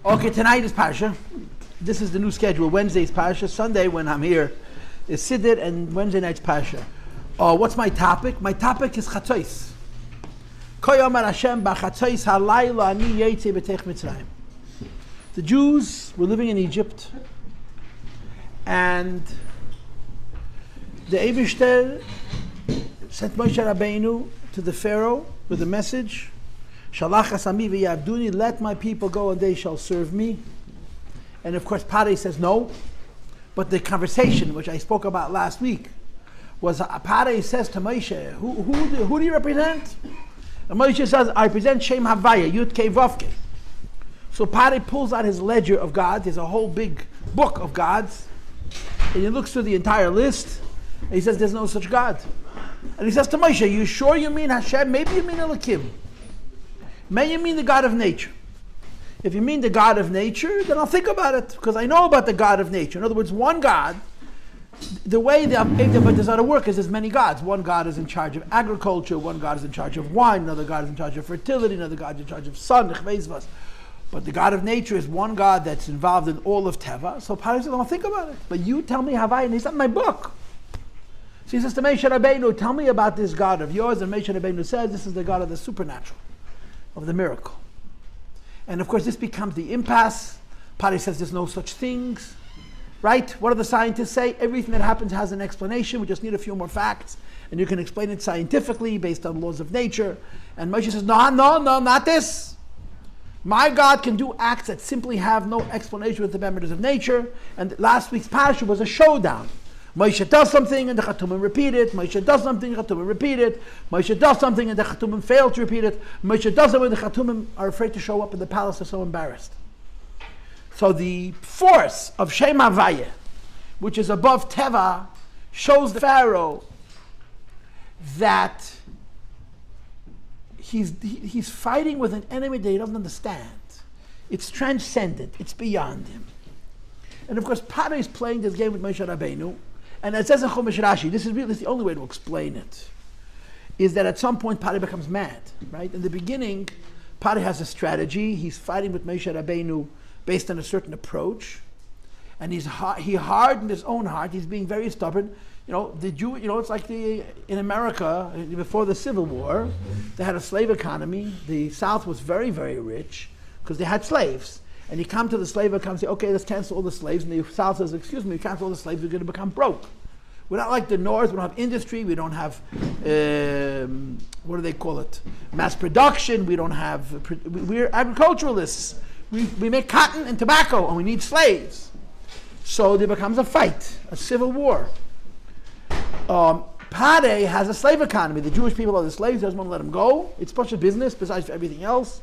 Okay, tonight is Parsha. This is the new schedule. Wednesday is Parsha. Sunday, when I'm here, is Siddur, and Wednesday night's Parsha. What's my topic? My topic is Chatzos. The Jews were living in Egypt, and the Eibishter sent Moshe Rabbeinu to the Pharaoh with a message, Shalach asami v'yavduni, let my people go and they shall serve me. And of course Parei says no, but the conversation which I spoke about last week was Parei says to Moshe, who do you represent? And Moshe says, I represent Shem Havaya, Yud Kei Vav Kei. So Parei pulls out his ledger of gods. There's a whole big book of gods, and he looks through the entire list, and he says there's no such God. And he says to Moshe, you sure you mean Hashem? Maybe you mean Elokim. May you mean the God of nature. If you mean the God of nature, then I'll think about it, because I know about the God of nature. In other words, one God, the way the Avodah to work is there's many gods. One God is in charge of agriculture, one God is in charge of wine, another God is in charge of fertility, another God is in charge of sun, but the God of nature is one God that's involved in all of Teva. So Parei says, I'll think about it. But you tell me Havai, and he's not in my book. So he says to Moshe Rabbeinu, tell me about this God of yours. And Moshe Rabbeinu says, this is the God of the supernatural, of the miracle. And of course this becomes the impasse. Parei says there's no such things. Right? What do the scientists say? Everything that happens has an explanation. We just need a few more facts. And you can explain it scientifically based on laws of nature. And Moshe says, no, not this. My God can do acts that simply have no explanation with the members of nature. And last week's Parsha was a showdown. Moshe does something and the Chatumim repeat it. Moshe does something and the Chatumim repeat it. Moshe does something and the Chatumim fail to repeat it. Moshe does it when the Chatumim are afraid to show up in the palace, they're so embarrassed. So the force of Shem Havaya, which is above Teva, shows the Pharaoh that he's fighting with an enemy that he doesn't understand. It's transcendent. It's beyond him. And of course, Parei is playing this game with Moshe Rabbeinu. And it says in Chumash Rashi, this is the only way to explain it, is that at some point Parei becomes mad. Right? In the beginning, Parei has a strategy. He's fighting with Moshe Rabbeinu based on a certain approach, and he hardened his own heart. He's being very stubborn. It's like in America before the Civil War, they had a slave economy. The South was very, very rich because they had slaves. And you come to the slave economy and say, okay, let's cancel all the slaves. And the South says, excuse me, cancel all the slaves, we're going to become broke. We're not like the North. We don't have industry. We don't have, what do they call it? Mass production. We don't have, we're agriculturalists. We make cotton and tobacco, and we need slaves. So there becomes a fight, a civil war. Parei has a slave economy. The Jewish people are the slaves. He doesn't want to let them go. It's such a business, besides everything else.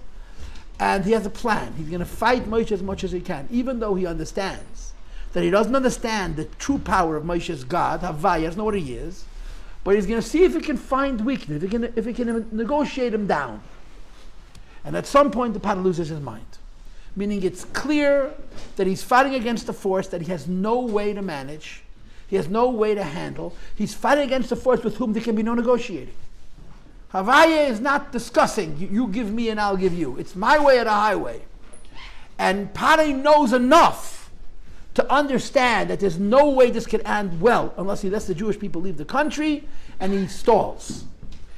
And he has a plan. He's going to fight Moshe as much as he can, even though he understands that he doesn't understand the true power of Moshe's God, Havaya, doesn't know what he is. But he's going to see if he can find weakness, if he can negotiate him down. And at some point, the Parei loses his mind. Meaning it's clear that he's fighting against a force that he has no way to manage. He has no way to handle. He's fighting against a force with whom there can be no negotiating. Havaya is not discussing, you give me and I'll give you. It's my way or the highway. And Parei knows enough to understand that there's no way this can end well unless he lets the Jewish people leave the country, and he stalls.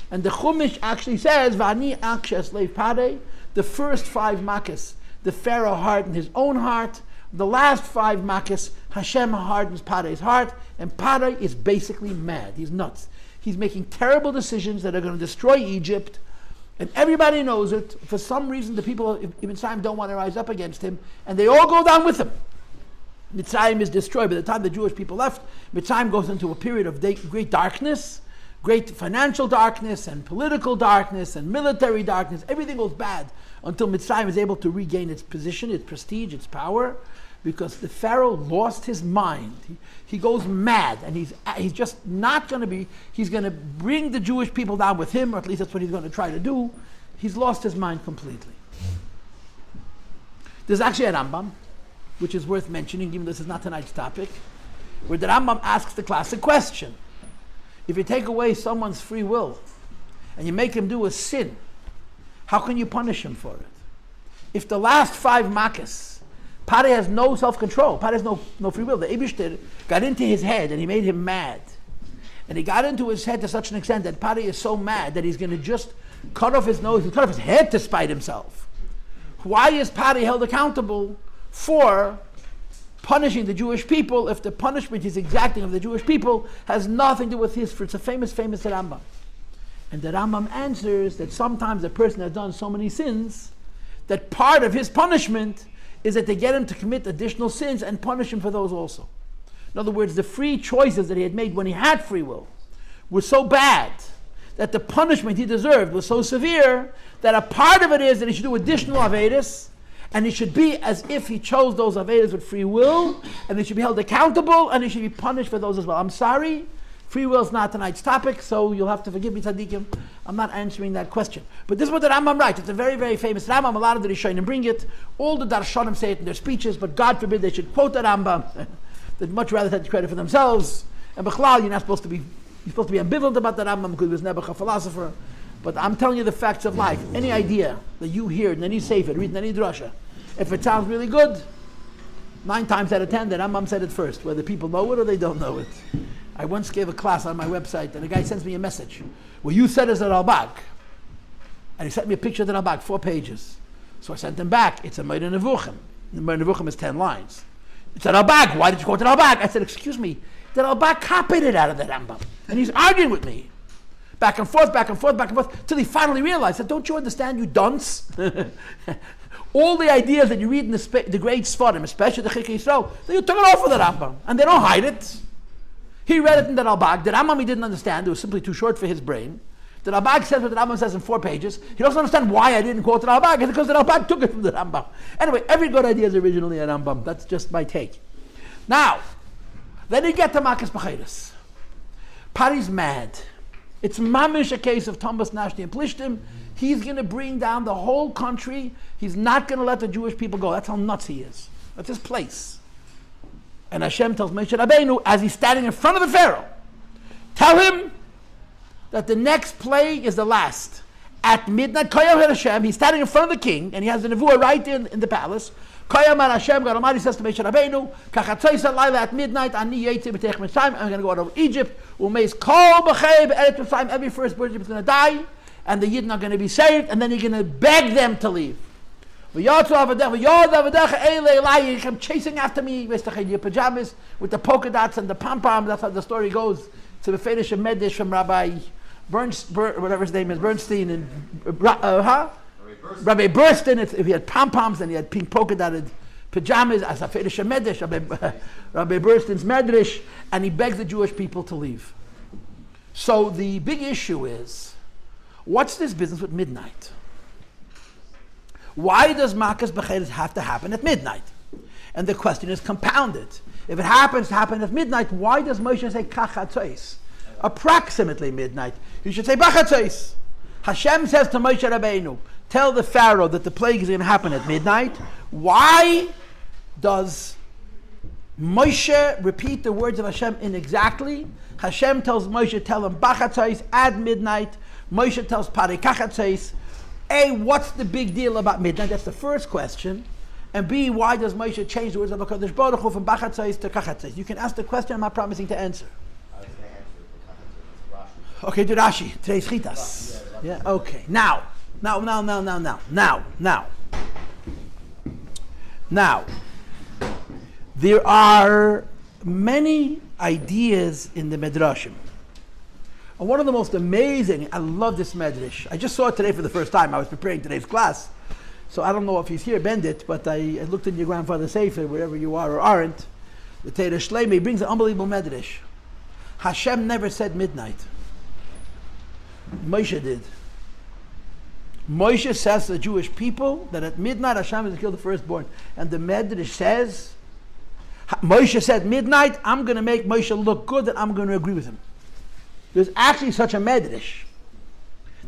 And the Chumash actually says, V'ani akshes lev Parei, the first 5 makas, the Pharaoh hardened his own heart. The last 5 makas, Hashem hardens Parei's heart, and Parei is basically mad. He's nuts. He's making terrible decisions that are going to destroy Egypt, and everybody knows it. For some reason, the people of Mitzrayim don't want to rise up against him, and they all go down with him. Mitzrayim is destroyed. By the time the Jewish people left, Mitzrayim goes into a period of great darkness, great financial darkness, and political darkness, and military darkness. Everything goes bad until Mitzrayim is able to regain its position, its prestige, its power, because the Pharaoh lost his mind. He goes mad, and he's just not going to be, he's going to bring the Jewish people down with him, or at least that's what he's going to try to do. He's lost his mind completely. There's actually a Rambam, which is worth mentioning, even though this is not tonight's topic, where the Rambam asks the classic question. If you take away someone's free will, and you make him do a sin, how can you punish him for it? If the last 5 makas, Pari has no self-control, Pari has no free will. The Eibishter got into his head and he made him mad. And he got into his head to such an extent that Pari is so mad that he's going to just cut off his nose, cut off his head to spite himself. Why is Pari held accountable for punishing the Jewish people if the punishment he's exacting of the Jewish people has nothing to do with his? It's a famous Rambam. And the Rambam answers that sometimes a person has done so many sins that part of his punishment is that they get him to commit additional sins and punish him for those also. In other words, the free choices that he had made when he had free will were so bad that the punishment he deserved was so severe that a part of it is that he should do additional Avedas, and he should be as if he chose those Avedas with free will, and he should be held accountable, and he should be punished for those as well. I'm sorry, free will is not tonight's topic, so you'll have to forgive me, Tzaddikim. I'm not answering that question. But this is what the Rambam writes. It's a very, very famous Rambam. A lot of the Rishonim bring it. All the Darshanim say it in their speeches, but God forbid they should quote the Rambam. They'd much rather take credit for themselves. And B'chlal, you're supposed to be ambivalent about the Rambam because he was never a philosopher. But I'm telling you the facts of life. Any idea that you hear in any sefer, read in any drasha, if it sounds really good, 9 times out of 10, the Rambam said it first, whether people know it or they don't know it. I once gave a class on my website, and a guy sends me a message. Well, you said it's a Ralbag. And he sent me a picture of the Ralbag, 4 pages. So I sent him back. It's a Meir Nevuchim. The Meir Nevuchim is 10 lines. It's a Ralbag. Why did you quote the Ralbag? I said, excuse me, the Ralbag copied it out of the Rambam. And he's arguing with me. Back and forth, till he finally realized that, don't you understand, you dunce? All the ideas that you read in the great Sfarim, especially the Chikei Yisrael, you took it off of the Rambam. And they don't hide it. He read it in the Ralbag. The Rambam he didn't understand. It was simply too short for his brain. The Ralbag says what the Rambam says in 4 pages. He doesn't understand why I didn't quote the Ralbag. It's because the Ralbag took it from the Rambam. Anyway, every good idea is originally a Rambam. That's just my take. Now, then you get to Makas B'chayres. Pari's mad. It's mamish a case of Tombas Nashti and Plishtim. He's going to bring down the whole country. He's not going to let the Jewish people go. That's how nuts he is. That's his place. And Hashem tells Moshe Rabbeinu, as he's standing in front of the Pharaoh, tell him that the next plague is the last. At midnight, Koyam Hashem, he's standing in front of the king, and he has the nevuah right in the palace. Koyam Hashem, God Almighty says to Moshe Rabbeinu, kachadzot laila at midnight, ani yetzi b'teich Mitzrayim, I'm going to go out of Egypt, u'meis kol b'chei b'eretz Mitzrayim, every firstborn is going to die, and the Yidden are going to be saved, and then you're going to beg them to leave. Come chasing after me with your pajamas, with the polka dots and the pom-poms. That's how the story goes. To the Fedish Medish from Rabbi whatever his name is, Bernstein, and Rabbi Bernstein. If he had pom-poms and he had pink polka-dotted pajamas, as a Fedish Medish, Rabbi Bernstein's Medrash, and he begs the Jewish people to leave. So the big issue is, what's this business with midnight? Why does Makas B'chayres have to happen at midnight? And the question is compounded. If it happens to happen at midnight, why does Moshe say kachadzot? Approximately midnight. You should say b'chatzos. Hashem says to Moshe Rabbeinu, tell the Pharaoh that the plague is going to happen at midnight. Why does Moshe repeat the words of Hashem inexactly? Hashem tells Moshe, tell him b'chatzos at midnight. Moshe tells Pari kachadzot. A, what's the big deal about midnight? That's the first question. And B, why does Moshe change the words of HaKadosh Baruch Hu from Bachatzos to Kachatzos? You can ask the question, I'm not promising to answer. I was going to answer the Kachatzos. Okay, to Rashi. Today's Chitas. Yeah, okay. Now. There are many ideas in the Medrashim. And one of the most amazing, I love this Medrash. I just saw it today for the first time. I was preparing today's class. So I don't know if he's here, Bendit, but I looked in your grandfather's sefer, wherever you are or aren't. The Torah Shleimi brings an unbelievable Medrash. Hashem never said midnight. Moshe did. Moshe says to the Jewish people that at midnight Hashem is to kill the firstborn. And the Medrash says, Moshe said midnight, I'm going to make Moshe look good and I'm going to agree with him. There's actually such a Medrash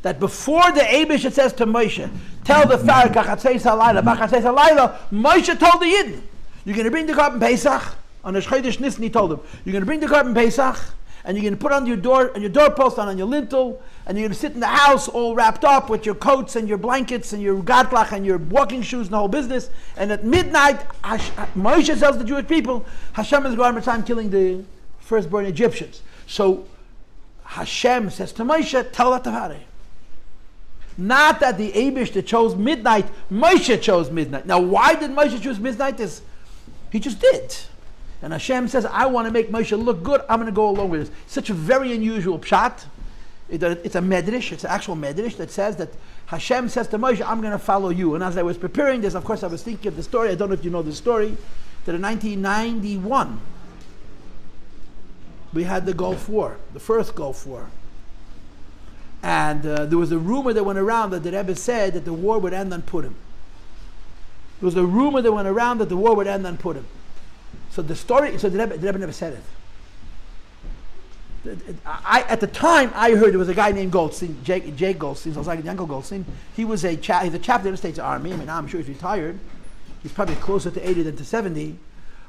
that before the Eibush it says to Moshe, tell the Pharaoh, kachatzeis halayla, bachatzeis halayla, Moshe told the Yidden, you're going to bring the carbon Pesach, on the Chodesh Nisan he told them, you're going to bring the carbon Pesach, and you're going to put on your doorpost on your lintel, and you're going to sit in the house all wrapped up with your coats and your blankets and your gadlach and your walking shoes and the whole business. And at midnight, Moshe tells the Jewish people, Hashem is going to killing the firstborn Egyptians. So Hashem says to Moshe, tell that to Pharaoh. Not that the Eibush that chose midnight, Moshe chose midnight. Now, why did Moshe choose midnight? He just did. And Hashem says, I want to make Moshe look good. I'm going to go along with this. Such a very unusual pshat. It's a medrash. It's an actual medrash that says that Hashem says to Moshe, I'm going to follow you. And as I was preparing this, of course, I was thinking of the story. I don't know if you know the story. That in 1991, we had the Gulf War, the first Gulf War. And there was a rumor that went around that the Rebbe said that the war would end on Purim. There was a rumor that went around that the war would end on Purim. So the Rebbe never said it. At the time, I heard there was a guy named Goldstein, Jake Goldstein, Yankel Goldstein. He's a chaplain in the United States Army. I mean, I'm sure he's retired. He's probably closer to 80 than to 70.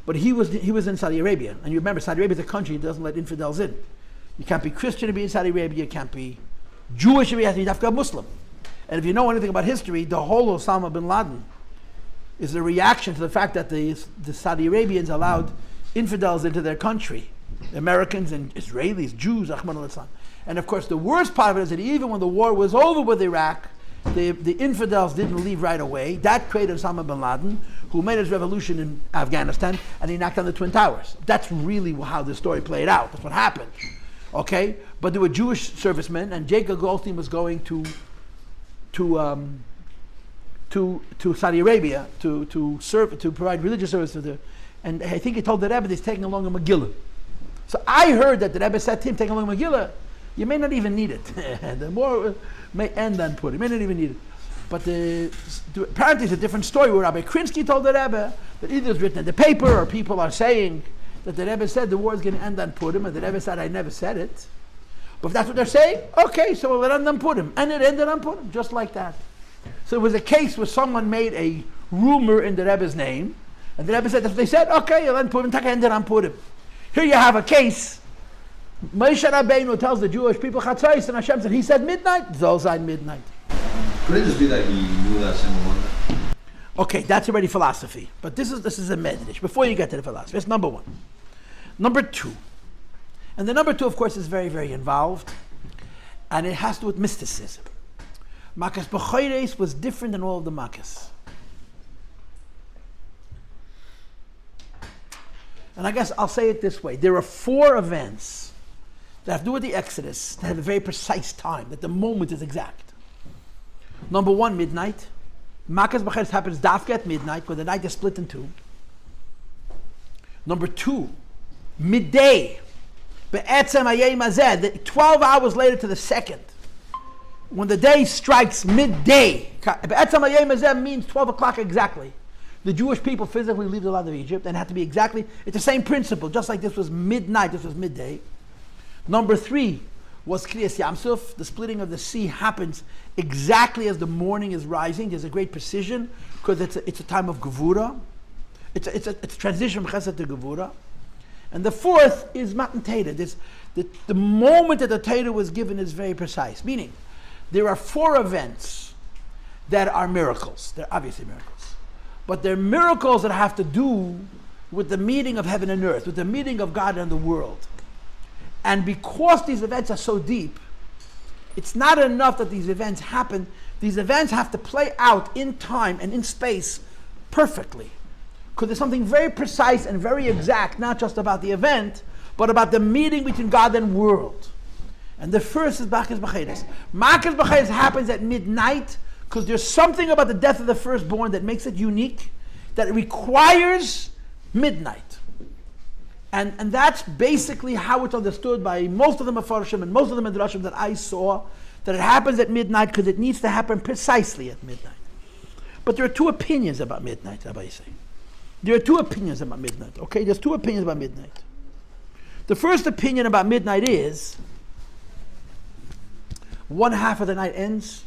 But he was in Saudi Arabia. And you remember, Saudi Arabia is a country that doesn't let infidels in. You can't be Christian to be in Saudi Arabia. You can't be Jewish to be in Saudi Arabia. Muslim. And if you know anything about history, the whole Osama bin Laden is a reaction to the fact that the Saudi Arabians allowed infidels into their country. Americans and Israelis, Jews, Ahmad al-Islam. And of course, the worst part of it is that even when the war was over with Iraq, the infidels didn't leave right away. That created Osama bin Laden, who made his revolution in Afghanistan, and he knocked down the Twin Towers. That's really how the story played out. That's what happened. Okay? But there were Jewish servicemen, and Jacob Goldstein was going to Saudi Arabia to provide religious service to the, and I think he told the Rebbe that he's taking along a Megillah. So I heard that the Rebbe said to him, taking along a Megillah, you may not even need it. The war may end on Purim. You may not even need it. But apparently it's a different story where Rabbi Krinsky told the Rebbe that either it's written in the paper or people are saying that the Rebbe said the war is going to end on Purim, and the Rebbe said, I never said it. But if that's what they're saying, okay, so we'll end on Purim. And it ended on Purim, just like that. So it was a case where someone made a rumor in the Rebbe's name, and the Rebbe said, if they said, okay, you'll end Purim, take ended on Purim. Here you have a case. Moshe Rabbeinu tells the Jewish people, Chatzos, and Hashem said, he said midnight, Zolzai midnight. Could it just be that he knew that Hashem wanted that? Okay, that's already philosophy. But this is a medrash. Before you get to the philosophy, that's number one. Number two. And the number two, of course, is very, very involved. And it has to do with mysticism. Makas B'choires was different than all of the Makas. And I guess I'll say it this way. There are 4 events that have to do with the Exodus that have a very precise time, that the moment is exact. Number 1, midnight. Makas B'choires happens dafka at midnight, when the night is split in 2. Number 2, midday. Be'etzem hayom hazeh, 12 hours later to the second. When the day strikes midday. Be'etzem hayom hazeh means 12 o'clock exactly. The Jewish people physically leave the land of Egypt, and it had to be exactly, it's the same principle, just like this was midnight, this was midday. Number 3 was Kriyas Yamsuf. The splitting of the sea happens exactly as the morning is rising. There's a great precision, because it's a time of Gevura. It's a transition from Chesed to Gevura. And the 4th is Matan Torah. The moment that the Torah was given is very precise. Meaning, there are 4 events that are miracles. They're obviously miracles. But they're miracles that have to do with the meeting of heaven and earth, with the meeting of God and the world. And because these events are so deep, it's not enough that these events happen. These events have to play out in time and in space perfectly. Because there's something very precise and very exact, not just about the event, but about the meeting between God and world. And the first is Makas B'choires. Makas B'choires happens at midnight, because there's something about the death of the firstborn that makes it unique, that it requires midnight. And that's basically how it's understood by most of the Mefarshim and most of the Midrashim that I saw, that it happens at midnight because it needs to happen precisely at midnight. But there are 2 opinions about midnight, Rabbi Yossi. There are 2 opinions about midnight, okay? There's 2 opinions about midnight. The first opinion about midnight is, one half of the night ends,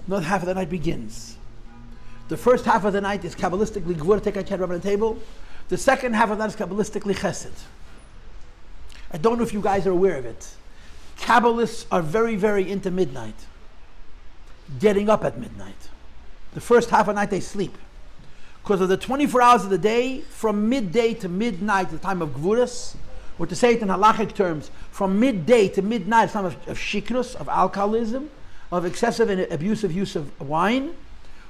another half of the night begins. The first half of the night is Kabbalistically Gvura, take a chair, rub on the table. The second half of that is Kabbalistically Chesed. I don't know if you guys are aware of it. Kabbalists are very, very into midnight. Getting up at midnight. The first half of the night they sleep. Because of the 24 hours of the day, from midday to midnight, the time of Gvuras, or to say it in halachic terms, from midday to midnight, it's time of shikrus, of alcoholism, of excessive and abusive use of wine.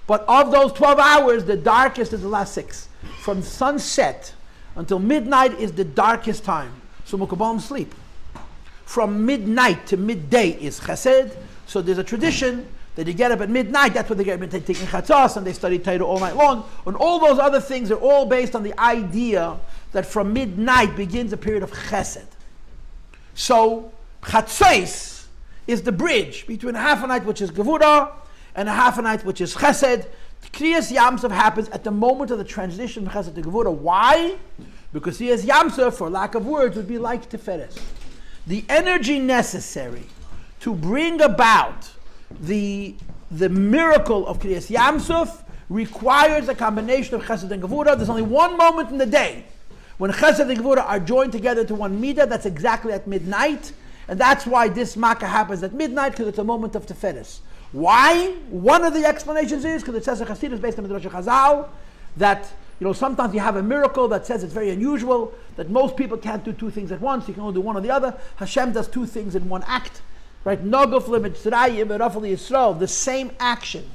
But of those 12 hours, the darkest is the last 6. From sunset until midnight is the darkest time. So Mukabalim sleep. From midnight to midday is chesed. So there's a tradition that you get up at midnight, that's what they get taking khatzos, and they study Torah all night long. And all those other things are all based on the idea that from midnight begins a period of chesed. So chatzos is the bridge between a half a night which is gevura and a half a night which is chesed. Kriyas Yamsov happens at the moment of the transition from chesed to gevura. Why? Because Kriyas Yamsov, for lack of words, would be like Tiferes. The energy necessary to bring about the miracle of Kriyas Yamsuf requires a combination of Chesed and Gevura. There's only one moment in the day when Chesed and Gevura are joined together to one midah. That's exactly at midnight, and that's why this Makkah happens at midnight, because it's a moment of Tiferes. Why? One of the explanations is because it says a Chassidus based on Midrash Chazal that sometimes you have a miracle that says it's very unusual that most people can't do 2 things at once. You can only do one or the other. Hashem does 2 things in one act. Right, Noguf leMitzrayim v'Rafal Yisrael, the same action,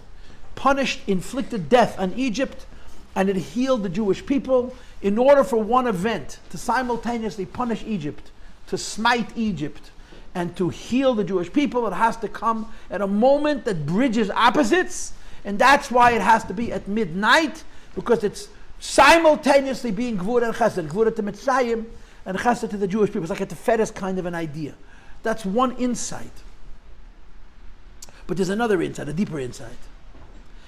inflicted death on Egypt, and it healed the Jewish people. In order for one event to simultaneously punish Egypt, to smite Egypt, and to heal the Jewish people, it has to come at a moment that bridges opposites, and that's why it has to be at midnight, because it's simultaneously being Gvura and Chesed, Gvura to Mitzrayim and Chesed to the Jewish people. It's like a Tiferes kind of an idea. That's one insight. But there's another insight, a deeper insight.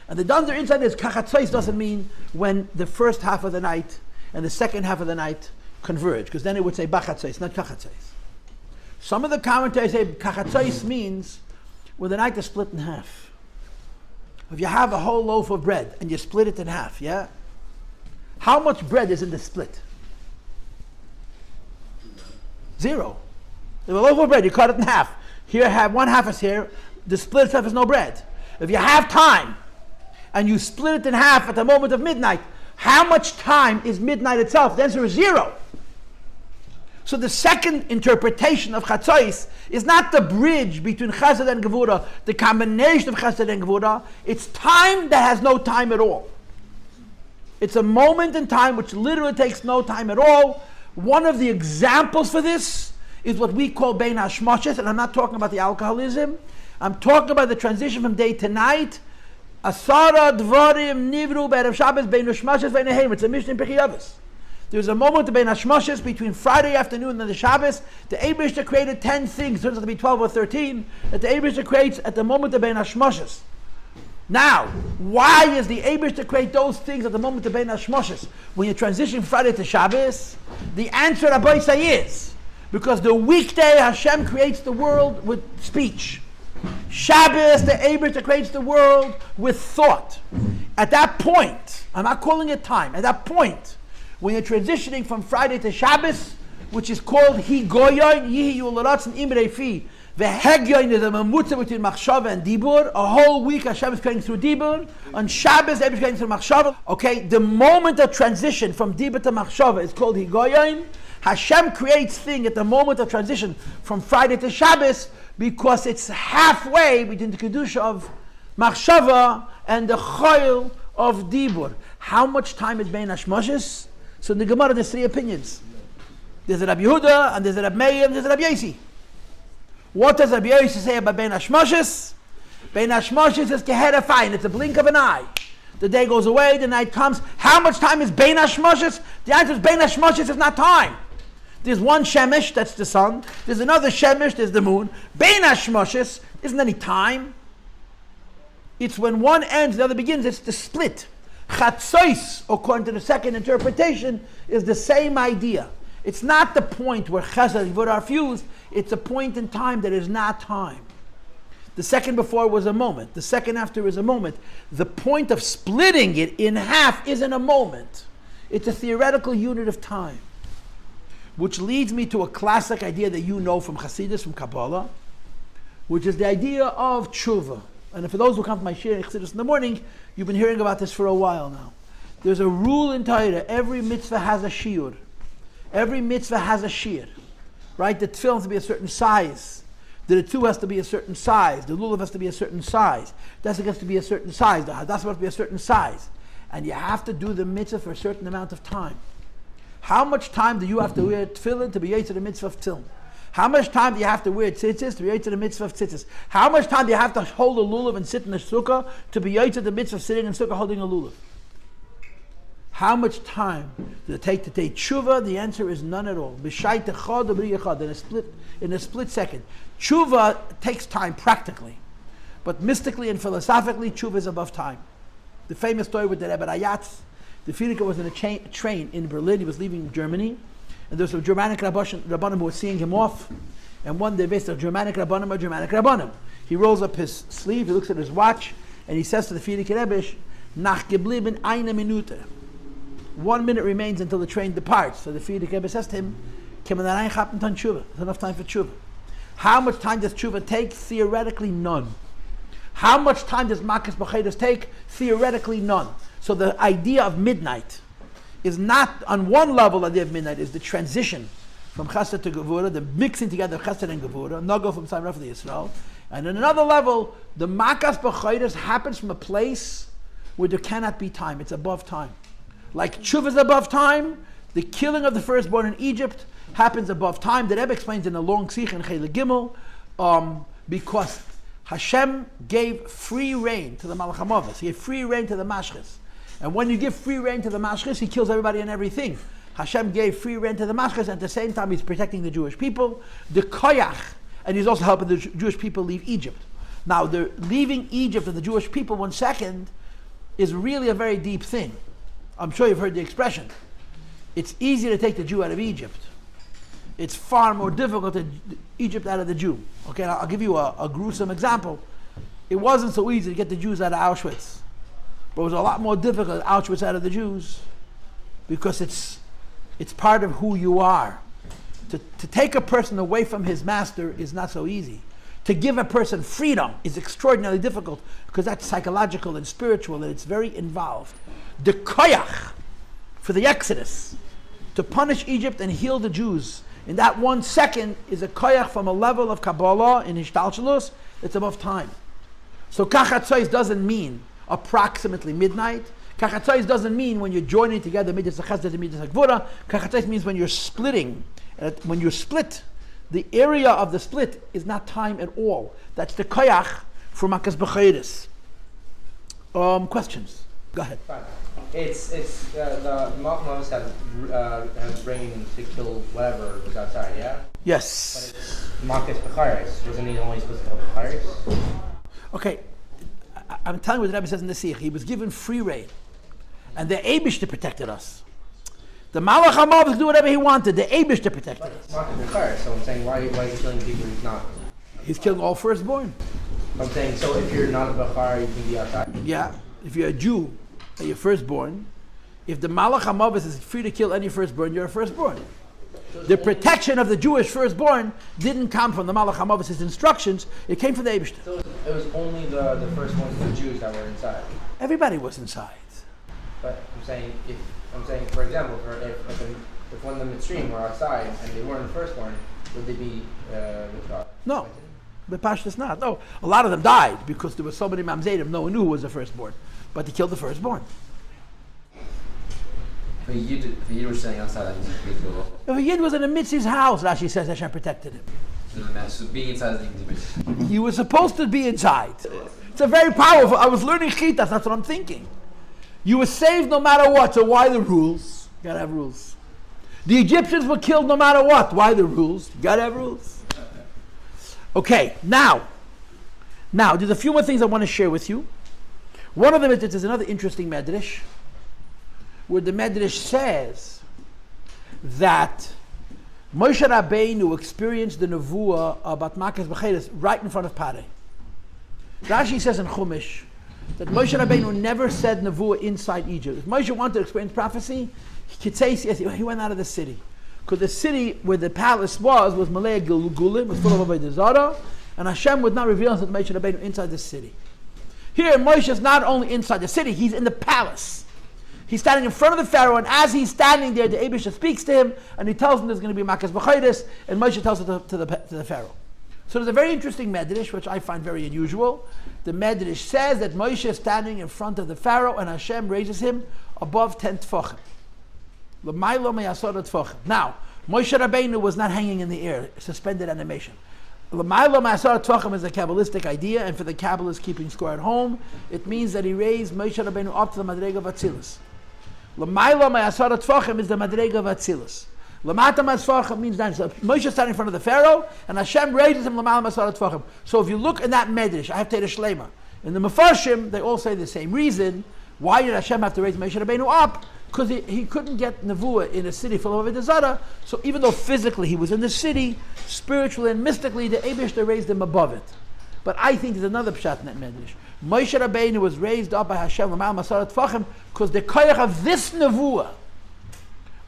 And the other insight is kachacot doesn't mean when the first half of the night and the second half of the night converge, because then it would say bachacot, not kachacot. Some of the commentators say kachacot means when the night is split in half. If you have a whole loaf of bread and you split it in half, yeah? How much bread is in the split? 0. If a loaf of bread, you cut it in half. Here, one half is here. The split half is no bread. If you have time and you split it in half at the moment of midnight, how much time is midnight itself? The answer is 0. So the second interpretation of chatzos is not the bridge between chesed and gevura, the combination of chesed and gevura. It's time that has no time at all. It's a moment in time which literally takes no time at all. One of the examples for this is what we call bein hashmoshes, and I'm not talking about the alcoholism. I'm talking about the transition from day to night. Asara dvarim nivru be'erev Shabbos bein hashmoshes bein hayim. It's a Mishnah in Pirkei Avos. There's a moment of bein hashmoshes between Friday afternoon and the Shabbos. The Eibishter created 10 things. It turns out to be 12 or 13 that the Eibishter creates at the moment of bein hashmoshes. Now, why is the Eibishter create those things at the moment of bein hashmoshes? When you transition from Friday to Shabbos, the answer Rabbi say is because the weekday Hashem creates the world with speech. Shabbos, the Eibishter creates the world with thought. At that point, I'm not calling it time, at that point, when you're transitioning from Friday to Shabbos, which is called Higoyon, Yihi Yularatzen Imrei Fi, the Hegyon is a mamutza between Machshava and Dibur. A whole week Hashem is creating through Dibur. On Shabbos, Eibishter is creating through Machshava. Okay, the moment of transition from Dibur to Machshava is called Higoyon. Hashem creates thing at the moment of transition from Friday to Shabbos because it's halfway between the Kedusha of Machshava and the Choil of Dibur. How much time is bein hashmoshes? So in the Gemara there's 3 opinions. There's a Rabbi Yehuda, and there's a Rabbi Meir, and there's a Rabbi Yossi. What does Rabbi Yossi say about bein hashmoshes? Bein hashmoshes is keherafine, it's a blink of an eye. The day goes away, the night comes. How much time is bein hashmoshes? The answer is bein hashmoshes is not time. There's one shemesh, that's the sun. There's another shemesh, there's the moon. Bein hashmoshes isn't any time. It's when one ends, the other begins. It's the split. Chatzos, according to the second interpretation, is the same idea. It's not the point where chesed and gevura are fused. It's a point in time that is not time. The second before was a moment. The second after is a moment. The point of splitting it in half isn't a moment. It's a theoretical unit of time. which leads me to a classic idea that you know from Chassidus, from Kabbalah, which is the idea of tshuva. And for those who come to my shir in Chassidus in the morning, you've been hearing about this for a while now. There's a rule in Torah, every mitzvah has a shiur. Every mitzvah has a shiur. Right? The tefillin has to be a certain size. The two has to be a certain size. The lulav has to be a certain size. The desek has to be a certain size. The hadassah has to be a certain size. And you have to do the mitzvah for a certain amount of time. How much time do you have to wear tefillin to be yotze the mitzvah of tefillin? How much time do you have to wear tzitzis to be yotze the mitzvah of tzitzis? How much time do you have to hold a lulav and sit in the sukkah to be yotze the mitzvah of sitting in the sukkah holding a lulav? How much time does it take to take tshuva? The answer is none at all. In a split second. Tshuva takes time practically, but mystically and philosophically, tshuva is above time. The famous story with the Rebbe Rayatz, the Frierdiker was in a train in Berlin. He was leaving Germany, and there was some Germanic Rabbanim who were seeing him off. And one day, based on Germanic Rabbanim, he rolls up his sleeve, he looks at his watch, and he says to the Frierdiker Rebbe, "Nach geblieben eine Minute." 1 minute remains until the train departs. So the Frierdiker Rebbe says to him, "There's enough time for tshuva." How much time does tshuva take? Theoretically, none. How much time does makas b'chaydos take? Theoretically, none. So the idea of midnight is not, on one level, the idea of midnight is the transition from chesed to gevura, the mixing together of chesed and gevura, nago from Tzayim Rafa to Yisrael. And on another level, the makas b'chaydos happens from a place where there cannot be time. It's above time. Like tshuva is above time, the killing of the firstborn in Egypt happens above time. The Rebbe explains in a long sikh in Chele Gimel, because Hashem gave free reign to the Malach HaMavos. He gave free reign to the Mashchis. And when you give free reign to the Mashchis, he kills everybody and everything. Hashem gave free reign to the Mashchis, and at the same time he's protecting the Jewish people. The Koyach, and he's also helping the Jewish people leave Egypt. Now, the leaving Egypt and the Jewish people 1 second is really a very deep thing. I'm sure you've heard the expression. It's easy to take the Jew out of Egypt. It's far more difficult to Egypt out of the Jew. Okay, I'll give you a gruesome example. It wasn't so easy to get the Jews out of Auschwitz, but it was a lot more difficult to get Auschwitz out of the Jews, because it's part of who you are. To take a person away from his master is not so easy. To give a person freedom is extraordinarily difficult, because that's psychological and spiritual, and it's very involved. The koyach for the Exodus, to punish Egypt and heal the Jews in that 1 second, is a koyach from a level of Kabbalah in Hishtalshelus that's above time. So kachazot doesn't mean approximately midnight. Kachazot doesn't mean when you're joining together midas chesed and midas gevura. Kachazot means when you're splitting. When you split, the area of the split is not time at all. That's the koyach for makas b'chayris. Questions? Go ahead. Fine. It's the Malach HaMavos have rain to kill whatever was outside, yeah? Yes. But it's Makas b'chayris. Wasn't he only supposed to kill b'chayris? Okay, I'm telling you what the Rebbe says in the Sikh. He was given free reign, and the Eibishter protected us. The Malach HaMavos could do whatever he wanted. The Eibishter protected us. It's Makas b'chayris, so I'm saying why is he killing people he's not? He's killing all firstborn. I'm saying, so if you're not a b'chayr, you can be outside? Yeah, if you're a Jew and you're firstborn, if the Malach HaMavos is free to kill any firstborn, you're a firstborn. The protection of the Jewish firstborn didn't come from the Malach HaMavos' instructions, it came from the Eibishter. So it was only the first ones, the Jews, that were inside? Everybody was inside. But I'm saying, for example, if one of them midstream were outside and they weren't firstborn, would they be with God? No, but Pashtas not. No, a lot of them died because there were so many Mamzedim, no one knew who was the firstborn. But they killed the firstborn. If a Yid was standing outside, that means he could kill. If a Yid was in a Mitzi's house, Rashi says Hashem protected him. So being inside is the He was supposed to be inside. It's a very powerful. I was learning chitas. That's what I'm thinking. You were saved no matter what. So why the rules? You gotta have rules. The Egyptians were killed no matter what. Why the rules? You gotta have rules. Okay, now there's a few more things I want to share with you. One of them is there's another interesting medrash, where the medrash says that Moshe Rabbeinu experienced the nevuah about makas b'chayris right in front of Pareh. Rashi says in Chumash that Moshe Rabbeinu never said nevuah inside Egypt. If Moshe wanted to experience prophecy, he could say yes, he went out of the city. Because the city where the palace was Malay Gilgulim, was full of Avodah Zarah, and Hashem would not reveal himself to Moshe Rabbeinu inside the city. Here, Moshe is not only inside the city, he's in the palace. He's standing in front of the Pharaoh, and as he's standing there, the Eibishter speaks to him, and he tells him there's going to be Makas B'chaydes, and Moshe tells it to the Pharaoh. So there's a very interesting medrash, which I find very unusual. The medrash says that Moshe is standing in front of the Pharaoh, and Hashem raises him above 10 tefachim. L'maylo me'asor tefachim. Now, Moshe Rabbeinu was not hanging in the air, suspended animation. L'maylo me'asor tefachim is a Kabbalistic idea, and for the Kabbalists keeping score at home, it means that he raised Moshe Rabbeinu up to the Madrega of Atzilus. L'maylo me'asor tefachim is the Madrega of Atzilus. L'mata me'asor means that Moshe is standing in front of the Pharaoh, and Hashem raises him l'maylo me'asor tefachim. So if you look in that medrash, I have Teira Shlema. In the Mefarshim, they all say the same reason. Why did Hashem have to raise Moshe Rabbeinu up? Because he couldn't get Nevuah in a city full of Avodah Zarah. So even though physically he was in the city, spiritually and mystically, the Eibishter raised him above it. But I think there's another pshat in that medrash. Moshe Rabbeinu was raised up by Hashem because the koyach of this Nevuah,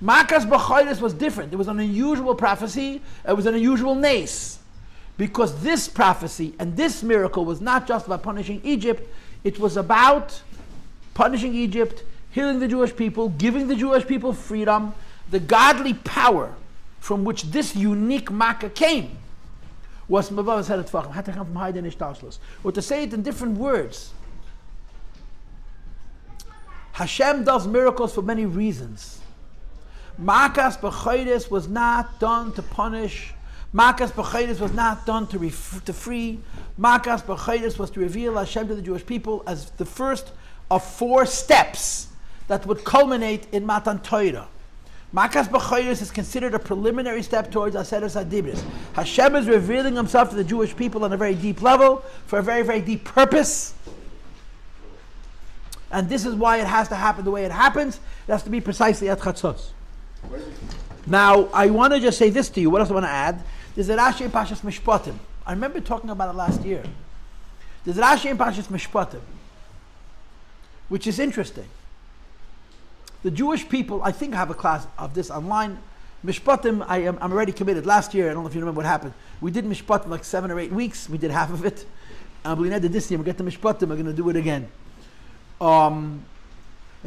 Makas B'chaydes, was different. It was an unusual prophecy. It was an unusual nace. Because this prophecy and this miracle was not just about punishing Egypt. It was about punishing Egypt, healing the Jewish people, giving the Jewish people freedom. The godly power from which this unique Makkah came was Mavav Seret Tvachim, had to come from Haydn Ishtalshlos. Or to say it in different words, Hashem does miracles for many reasons. Makas B'chaydes was not done to punish. Makas B'chaydes was not done to free. Makas B'chaydes was to reveal Hashem to the Jewish people as the first of 4 steps that would culminate in Matan Torah. Makas B'chaydes is considered a preliminary step towards Aseret HaDibros. Hashem is revealing himself to the Jewish people on a very deep level, for a very, very deep purpose. And this is why it has to happen the way it happens. It has to be precisely at Khatzos. Now, I want to just say this to you. What else I want to add? There's a Rashi in Parshas Mishpatim. I remember talking about it last year. There's a Rashi in Parshas Mishpatim, which is interesting. The Jewish people, I think I have a class of this online. Mishpatim, I'm already committed. Last year, I don't know if you remember what happened. We did Mishpatim like 7 or 8 weeks. We did half of it. And we did this year. We get to Mishpatim. We're going to do it again. In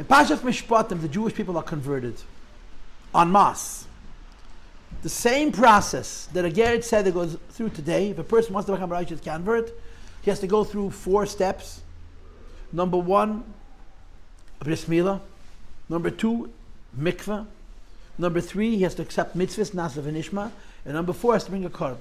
Parshas Mishpatim, the Jewish people are converted en masse. The same process that a Geret Seder goes through today. If a person wants to become a righteous convert, he has to go through 4 steps. Number 1, Bris Milah. Number 2, Mikveh. Number 3, he has to accept mitzvahs, Nasav and Ishma. And number 4, he has to bring a korban.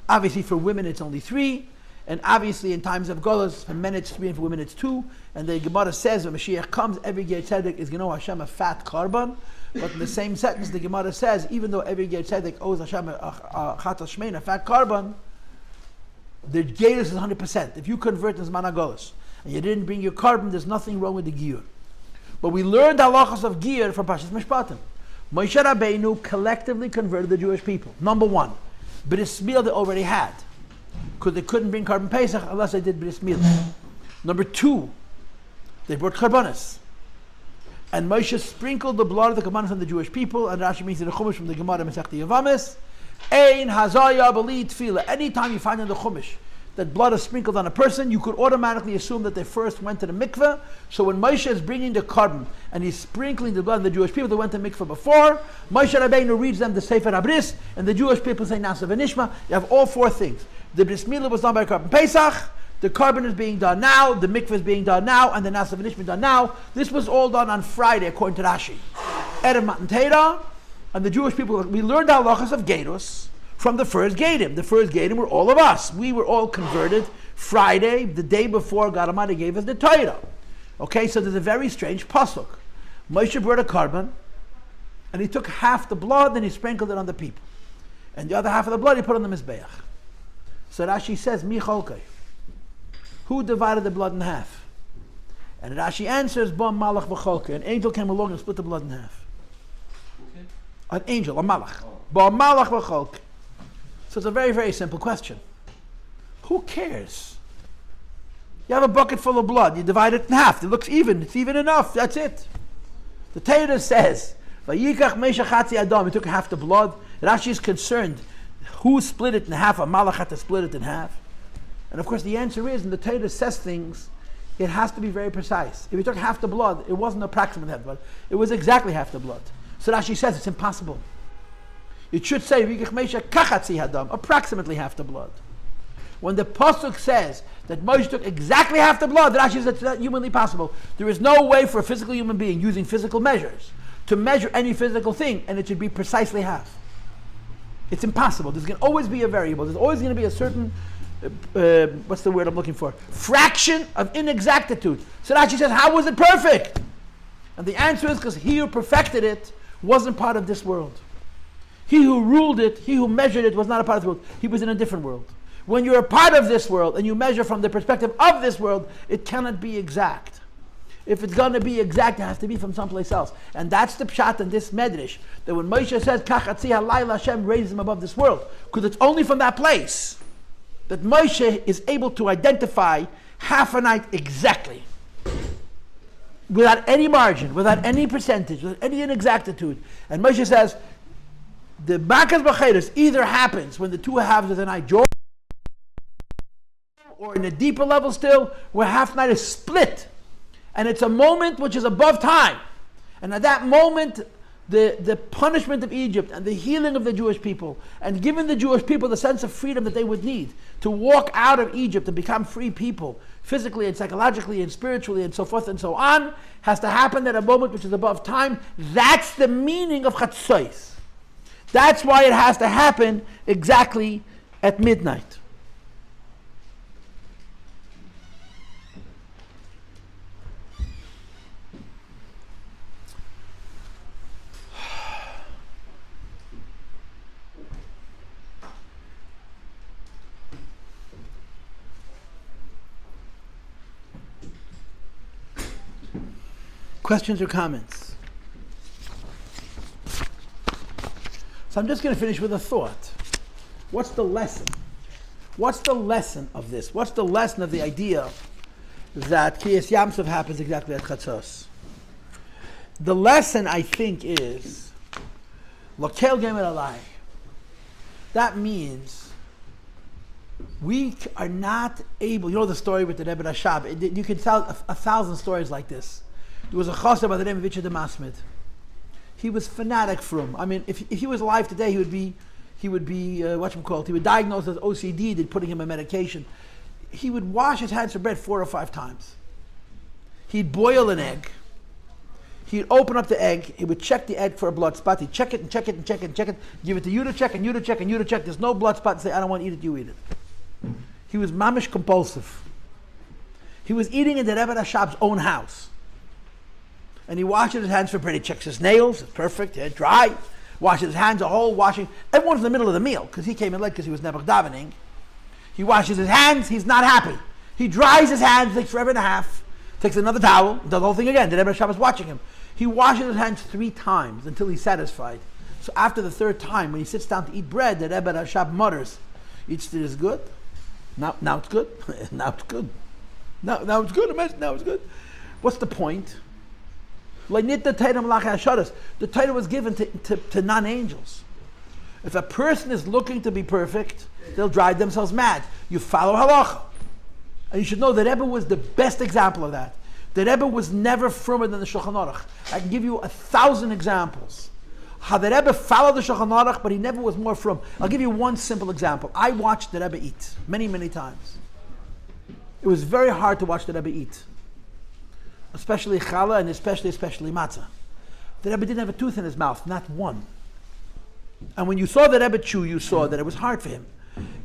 Obviously for women it's only 3. And obviously in times of Golos, for men it's 3 and for women it's 2. And the Gemara says when Mashiach comes, every Ger Tzedek is going to owe Hashem a fat korban. But in the same sentence, the Gemara says, even though every Ger Tzedek owes Hashem a chatas shmein, a fat korban, the Gerus is 100%. If you convert in Zman HaGolos and you didn't bring your korban, there's nothing wrong with the Giyur. But we learned halachas of Giyur from Parshas Mishpatim. Moshe Rabbeinu collectively converted the Jewish people. Number 1, Bris Milah they already had, because they couldn't bring korban Pesach unless they did Bris Milah. Number 2, they brought korbanos. And Moshe sprinkled the blood of the korbanos on the Jewish people, and Rashi means in the Chumash from the Gemara Masechta Yavamis, Ein hazaya b'li tefillah. Anytime you find in the Chumash that blood is sprinkled on a person, you could automatically assume that they first went to the mikveh. So when Moshe is bringing the korban and he's sprinkling the blood of the Jewish people that went to the mikveh before, Moshe Rabbeinu reads them the Sefer HaBris, and the Jewish people say Nasav and Ishma. You have all 4 things. The Bris Milah was done by korban Pesach, the korban is being done now, the mikveh is being done now, and the Nasav and Ishma is done now. This was all done on Friday according to Rashi. Erev Matan Torah, and the Jewish people, we learned the halachas of Gerus from the first Gedim. The first Gedim were all of us. We were all converted Friday, the day before God Almighty gave us the Torah. Okay, so there's a very strange pasuk. Moshe brought a korban, and he took half the blood and he sprinkled it on the people. And the other half of the blood he put on the Mizbeach. So Rashi says, Mi cholkei. Who divided the blood in half? And Rashi answers, Bam malach v'cholkei. An angel came along and split the blood in half. Okay. An angel, a malach. Bam malach v'cholkei. So it's a very, very simple question. Who cares? You have a bucket full of blood, you divide it in half, it looks even, it's even enough, that's it. The Torah says, Vayikach Moshe chatzi adam. He took half the blood. Rashi is concerned who split it in half. A malach had to split it in half. And of course the answer is, when the Torah says things, it has to be very precise. If he took half the blood, it wasn't approximate half the blood. It was exactly half the blood. So Rashi says it's impossible. It should say Vayikach Moshe kachatzi adam, approximately half the blood. When the pasuk says that Moshe took exactly half the blood, Rashi says it's not humanly possible. There is no way for a physical human being using physical measures to measure any physical thing, and it should be precisely half. It's impossible. There's going to always be a variable. There's always going to be a certain, what's the word I'm looking for? Fraction of inexactitude. So Rashi says, how was it perfect? And the answer is because he who perfected it wasn't part of this world. He who ruled it, he who measured it was not a part of the world. He was in a different world. When you're a part of this world and you measure from the perspective of this world, it cannot be exact. If it's going to be exact, it has to be from someplace else. And that's the pshat in this medrash, that when Moshe says, kachatzi halayla, Hashem raised him above this world, because it's only from that place that Moshe is able to identify half a night exactly. Without any margin, without any percentage, without any inexactitude. And Moshe says, the Bakas B'Cheres either happens when the two halves of the night join, or in a deeper level still, where half night is split. And it's a moment which is above time. And at that moment, the punishment of Egypt and the healing of the Jewish people, and giving the Jewish people the sense of freedom that they would need to walk out of Egypt and become free people, physically and psychologically and spiritually and so forth and so on, has to happen at a moment which is above time. That's the meaning of Chatzos. That's why it has to happen exactly at midnight. Questions or comments? So I'm just going to finish with a thought. What's the lesson? What's the lesson of this? What's the lesson of the idea that Kriyas Yamsuf happens exactly at Chatzos? The lesson, I think, is Lokel Gemer Alai. That means we are not able. You know the story with the Rebbe Rashab. You can tell a thousand stories like this. There was a chassid by the name of Vichah de Masmid. He was fanatic from. I mean, if he was alive today, he would be He would diagnose as OCD. They'd putting him on medication. He would wash his hands for bread 4 or 5 times. He'd boil an egg. He'd open up the egg. He would check the egg for a blood spot. He'd check it and check it and check it and check it. Give it to you to check and you to check and you to check. There's no blood spot. And say, I don't want to eat it. You eat it. He was mamish compulsive. He was eating in the Rebbe Rashab's own house. And he washes his hands for bread. He checks his nails. It's perfect. They're dry. Washes his hands, a whole washing. Everyone's in the middle of the meal because he came in late because he was never davening. He washes his hands. He's not happy. He dries his hands. Takes forever and a half. Takes another towel. Does the whole thing again. The Rebbe Rashab is watching him. He washes his hands 3 times until he's satisfied. So after the 3rd time, when he sits down to eat bread, the Rebbe Rashab mutters, "Each is good. Now it's good. Now it's good. Now it's good. Now it's good." What's the point? The Torah was given to non-angels. If a person is looking to be perfect, they'll drive themselves mad. You follow halacha. And you should know that Rebbe was the best example of that. The Rebbe was never firmer than the Shulchan Aruch. I can give you 1,000 examples. How the Rebbe followed the Shulchan Aruch, but he never was more firm. I'll give you one simple example. I watched the Rebbe eat many, many times. It was very hard to watch the Rebbe eat. Especially challah and especially matzah. The Rebbe didn't have a tooth in his mouth, not one. And when you saw the Rebbe chew, you saw that it was hard for him.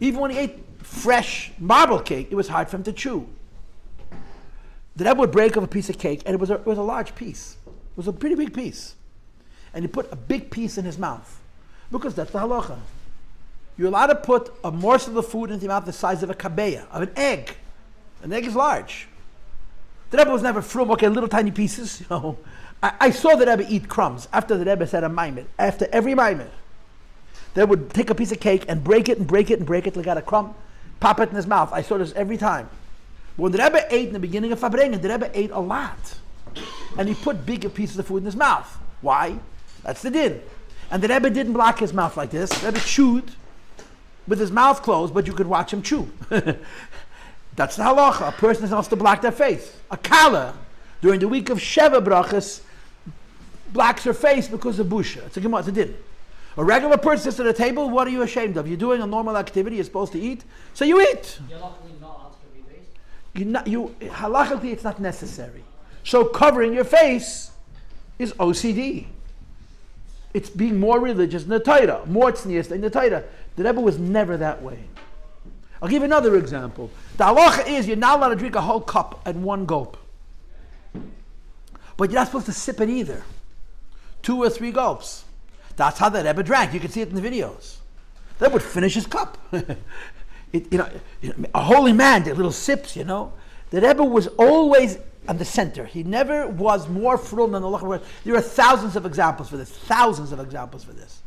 Even when he ate fresh marble cake, it was hard for him to chew. The Rebbe would break off a piece of cake, and it was a large piece. It was a pretty big piece. And he put a big piece in his mouth. Because that's the halacha. You're allowed to put a morsel of food into your mouth the size of a kabeya, of an egg. An egg is large. The Rebbe was never from, little tiny pieces. I saw the Rebbe eat crumbs after the Rebbe said a maimed. After every maimed, they would take a piece of cake and break it and break it and break it till he got a crumb, pop it in his mouth. I saw this every time. But when the Rebbe ate in the beginning of Fabrengen, the Rebbe ate a lot. And he put bigger pieces of food in his mouth. Why? That's the din. And the Rebbe didn't block his mouth like this. The Rebbe chewed with his mouth closed, but you could watch him chew. That's the halacha. A person is supposed to block their face. A kala, during the week of Sheva brachas, blocks her face because of busha. It's a gemara, it's a din. A regular person sits at a table, what are you ashamed of? You're doing a normal activity, you're supposed to eat, so you eat. You're luckily not allowed to be based. Halachically, it's not necessary. So covering your face is OCD. It's being more religious than the Torah, more tznius than the Torah. The Rebbe was never that way. I'll give you another example. The halacha is you're not allowed to drink a whole cup at one gulp. But you're not supposed to sip it either. 2 or 3 gulps. That's how the Rebbe drank. You can see it in the videos. That would finish his cup. A holy man did little sips, you know. The Rebbe was always on the center. He never was more frugal than the halacha. There are thousands of examples for this. Thousands of examples for this.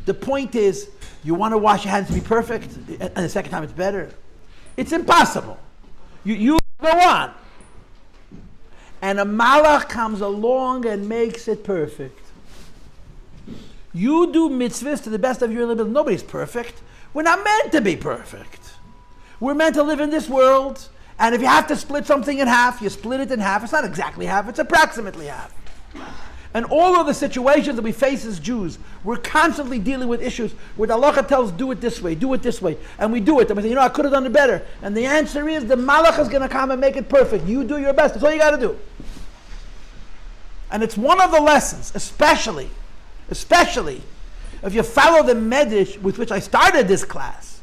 The point is, you want to wash your hands to be perfect, and the second time it's better. It's impossible. You go on. And a malach comes along and makes it perfect. You do mitzvahs to the best of your ability. Nobody's perfect. We're not meant to be perfect. We're meant to live in this world, and if you have to split something in half, you split it in half. It's not exactly half, it's approximately half. And all of the situations that we face as Jews, we're constantly dealing with issues where the halacha tells, do it this way, and we do it. And we say, I could have done it better. And the answer is, the malach is going to come and make it perfect. You do your best. That's all you got to do. And it's one of the lessons, especially if you follow the medrash with which I started this class.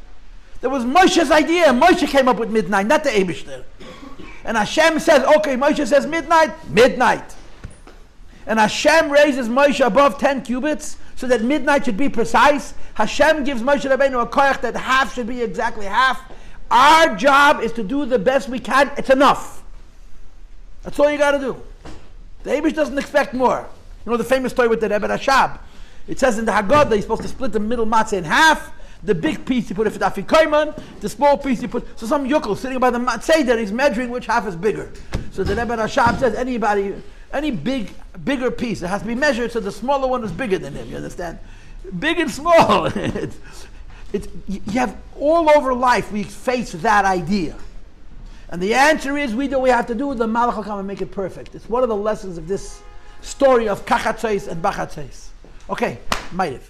There was Moshe's idea. Moshe came up with midnight, not the Eibishter. And Hashem says, okay, Moshe says midnight. And Hashem raises Moshe above 10 cubits so that midnight should be precise. Hashem gives Moshe Rabbeinu a koyach that half should be exactly half. Our job is to do the best we can. It's enough. That's all you got to do. The Eibush doesn't expect more. You know the famous story with the Rebbe Rashab. It says in the Haggadah he's supposed to split the middle matzah in half. The big piece he put it for Afikoyman. The small piece he put. So some yukkel sitting by the matzah there, he's measuring which half is bigger. So the Rebbe Rashab says any bigger piece, it has to be measured so the smaller one is bigger than him. You understand? Big and small. You have all over life we face that idea. And the answer is we do what we have to do. The Malach will come and make it perfect. It's one of the lessons of this story of kachadzos and bachadzos. Okay, ma'ariv.